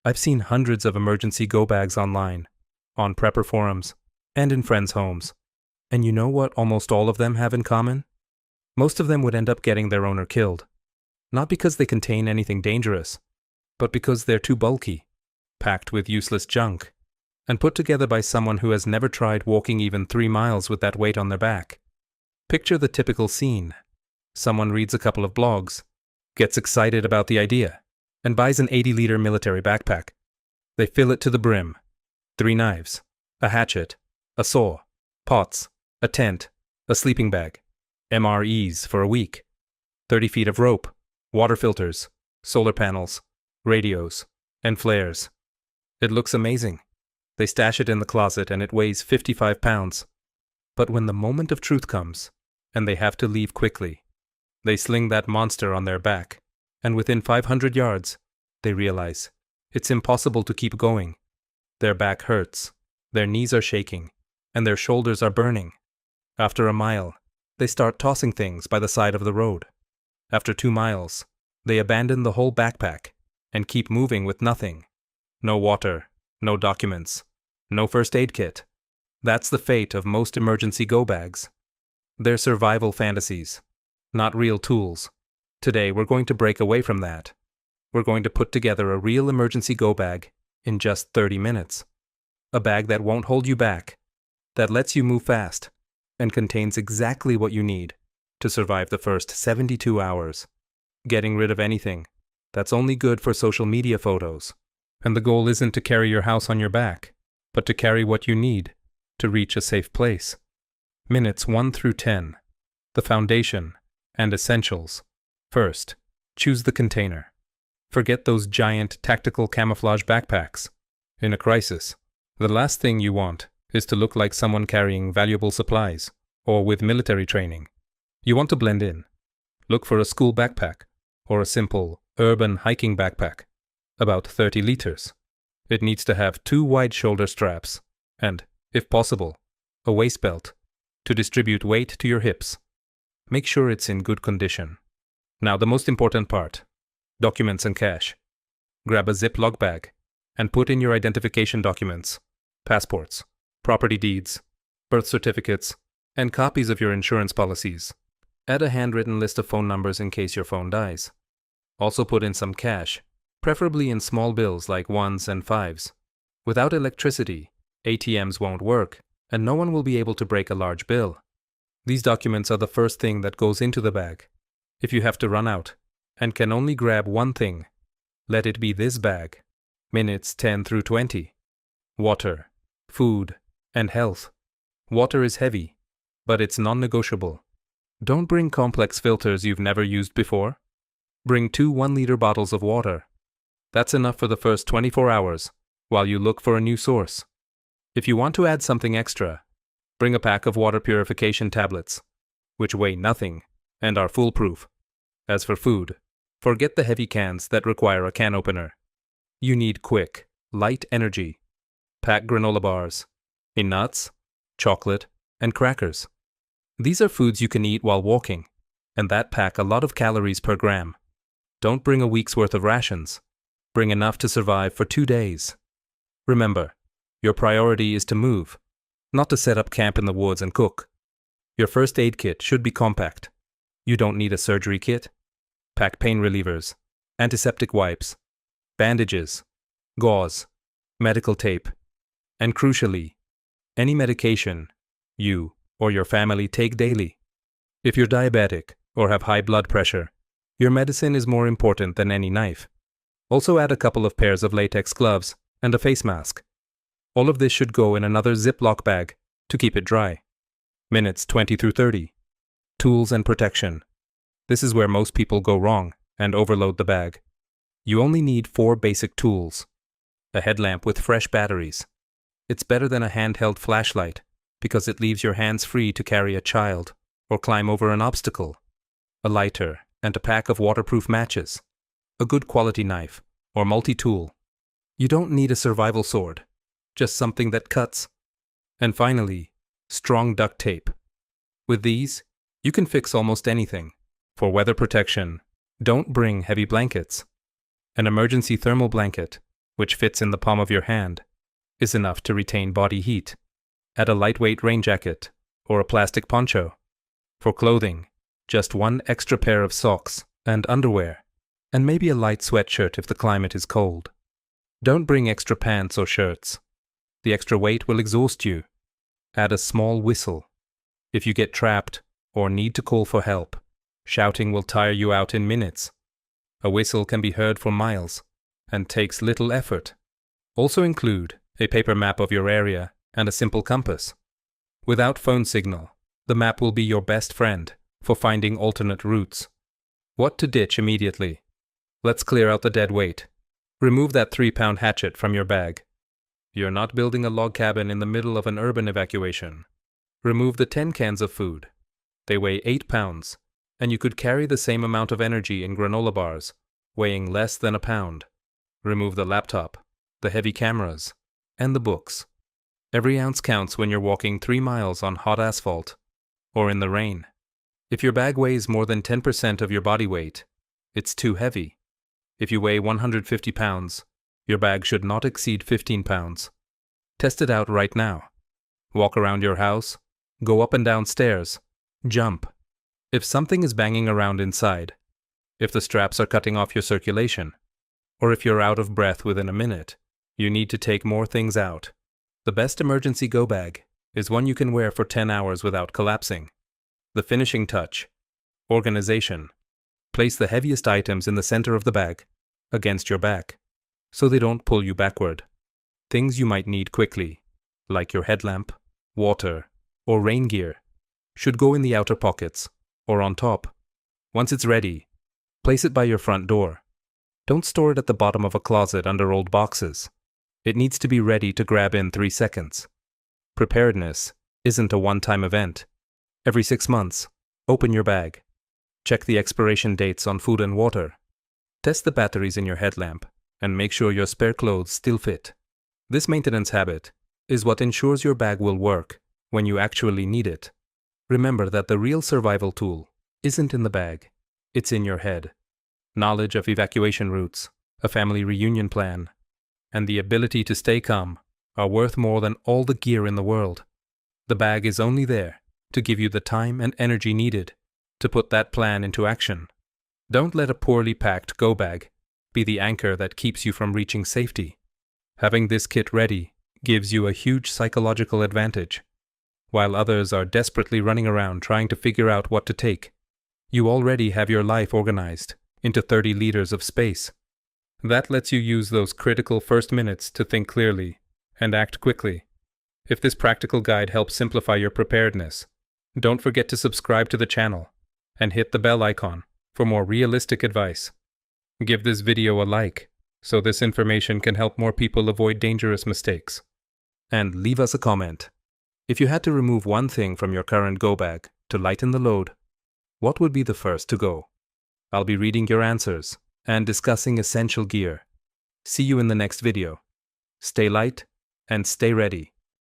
I've seen hundreds of emergency go bags online, on prepper forums, and in friends' homes. And you know what almost all of them have in common? Most of them would end up getting their owner killed. Not because they contain anything dangerous, but because they're too bulky, packed with useless junk, and put together by someone who has never tried walking even 3 miles with that weight on their back. Picture the typical scene. Someone reads a couple of blogs, gets excited about the idea, and buys an 80-liter military backpack. They fill it to the brim. 3 knives, a hatchet, a saw, pots, a tent, a sleeping bag, MREs for a week, 30 feet of rope, water filters, solar panels, radios, and flares. It looks amazing. They stash it in the closet and it weighs 55 pounds. But when the moment of truth comes, and they have to leave quickly, they sling that monster on their back, and within 500 yards, they realize it's impossible to keep going. Their back hurts, their knees are shaking, and their shoulders are burning. After a mile, they start tossing things by the side of the road. After 2 miles, they abandon the whole backpack and keep moving with nothing. No water, no documents, no first aid kit. That's the fate of most emergency go bags. They're survival fantasies, not real tools. Today we're going to break away from that. We're going to put together a real emergency go bag in just 30 minutes. A bag that won't hold you back, that lets you move fast, and contains exactly what you need to survive the first 72 hours. Getting rid of anything that's only good for social media photos. And the goal isn't to carry your house on your back, but to carry what you need to reach a safe place. Minutes 1 through 10. The foundation and essentials. First, choose the container. Forget those giant tactical camouflage backpacks. In a crisis, the last thing you want is to look like someone carrying valuable supplies or with military training. You want to blend in. Look for a school backpack or a simple urban hiking backpack, about 30 liters. It needs to have 2 wide shoulder straps and, if possible, a waist belt to distribute weight to your hips. Make sure it's in good condition. Now the most important part, documents and cash. Grab a Ziploc bag and put in your identification documents, passports, property deeds, birth certificates, and copies of your insurance policies. Add a handwritten list of phone numbers in case your phone dies. Also put in some cash, preferably in small bills like 1s and 5s. Without electricity, ATMs won't work, and no one will be able to break a large bill. These documents are the first thing that goes into the bag. If you have to run out, and can only grab one thing, let it be this bag. Minutes 10 through 20. Water, food, and health. Water is heavy, but it's non-negotiable. Don't bring complex filters you've never used before. Bring 2 1-liter bottles of water. That's enough for the first 24 hours, while you look for a new source. If you want to add something extra, bring a pack of water purification tablets, which weigh nothing and are foolproof. As for food, forget the heavy cans that require a can opener. You need quick, light energy. Pack granola bars, in nuts, chocolate, and crackers. These are foods you can eat while walking, and that pack a lot of calories per gram. Don't bring a week's worth of rations. Bring enough to survive for 2 days. Remember, your priority is to move, not to set up camp in the woods and cook. Your first aid kit should be compact. You don't need a surgery kit. Pack pain relievers, antiseptic wipes, bandages, gauze, medical tape, and crucially, any medication you or your family take daily. If you're diabetic or have high blood pressure, your medicine is more important than any knife. Also add a couple of pairs of latex gloves and a face mask. All of this should go in another Ziploc bag to keep it dry. Minutes 20 through 30. Tools and protection. This is where most people go wrong and overload the bag. You only need 4 basic tools. A headlamp with fresh batteries. It's better than a handheld flashlight because it leaves your hands free to carry a child or climb over an obstacle. A lighter and a pack of waterproof matches. A good quality knife or multi-tool. You don't need a survival sword, just something that cuts. And finally, strong duct tape. With these, you can fix almost anything. For weather protection, don't bring heavy blankets. An emergency thermal blanket which fits in the palm of your hand, is enough to retain body heat. Add a lightweight rain jacket or a plastic poncho. For clothing, just one extra pair of socks and underwear, and maybe a light sweatshirt if the climate is cold. Don't bring extra pants or shirts. The extra weight will exhaust you. Add a small whistle. If you get trapped or need to call for help, shouting will tire you out in minutes. A whistle can be heard for miles and takes little effort. Also include a paper map of your area and a simple compass. Without phone signal, the map will be your best friend for finding alternate routes. What to ditch immediately? Let's clear out the dead weight. Remove that 3-pound hatchet from your bag. You're not building a log cabin in the middle of an urban evacuation. Remove the 10 cans of food. They weigh 8 pounds, and you could carry the same amount of energy in granola bars, weighing less than a pound. Remove the laptop, the heavy cameras, and the books. Every ounce counts when you're walking 3 miles on hot asphalt or in the rain. If your bag weighs more than 10% of your body weight, it's too heavy. If you weigh 150 pounds, your bag should not exceed 15 pounds. Test it out right now. Walk around your house, go up and down stairs, jump. If something is banging around inside, if the straps are cutting off your circulation, or if you're out of breath within a minute, you need to take more things out. The best emergency go bag is one you can wear for 10 hours without collapsing. The finishing touch. Organization. Place the heaviest items in the center of the bag, against your back, so they don't pull you backward. Things you might need quickly, like your headlamp, water, or rain gear, should go in the outer pockets, or on top. Once it's ready, place it by your front door. Don't store it at the bottom of a closet under old boxes. It needs to be ready to grab in 3 seconds. Preparedness isn't a one-time event. Every 6 months, open your bag. Check the expiration dates on food and water. Test the batteries in your headlamp and make sure your spare clothes still fit. This maintenance habit is what ensures your bag will work when you actually need it. Remember that the real survival tool isn't in the bag, it's in your head. Knowledge of evacuation routes, a family reunion plan, and the ability to stay calm are worth more than all the gear in the world. The bag is only there to give you the time and energy needed to put that plan into action. Don't let a poorly packed go bag be the anchor that keeps you from reaching safety. Having this kit ready gives you a huge psychological advantage. While others are desperately running around trying to figure out what to take, you already have your life organized into 30 liters of space. That lets you use those critical first minutes to think clearly and act quickly. If this practical guide helps simplify your preparedness, don't forget to subscribe to the channel and hit the bell icon for more realistic advice. Give this video a like so this information can help more people avoid dangerous mistakes. And leave us a comment. If you had to remove one thing from your current go bag to lighten the load, what would be the first to go? I'll be reading your answers and discussing essential gear. See you in the next video. Stay light and stay ready.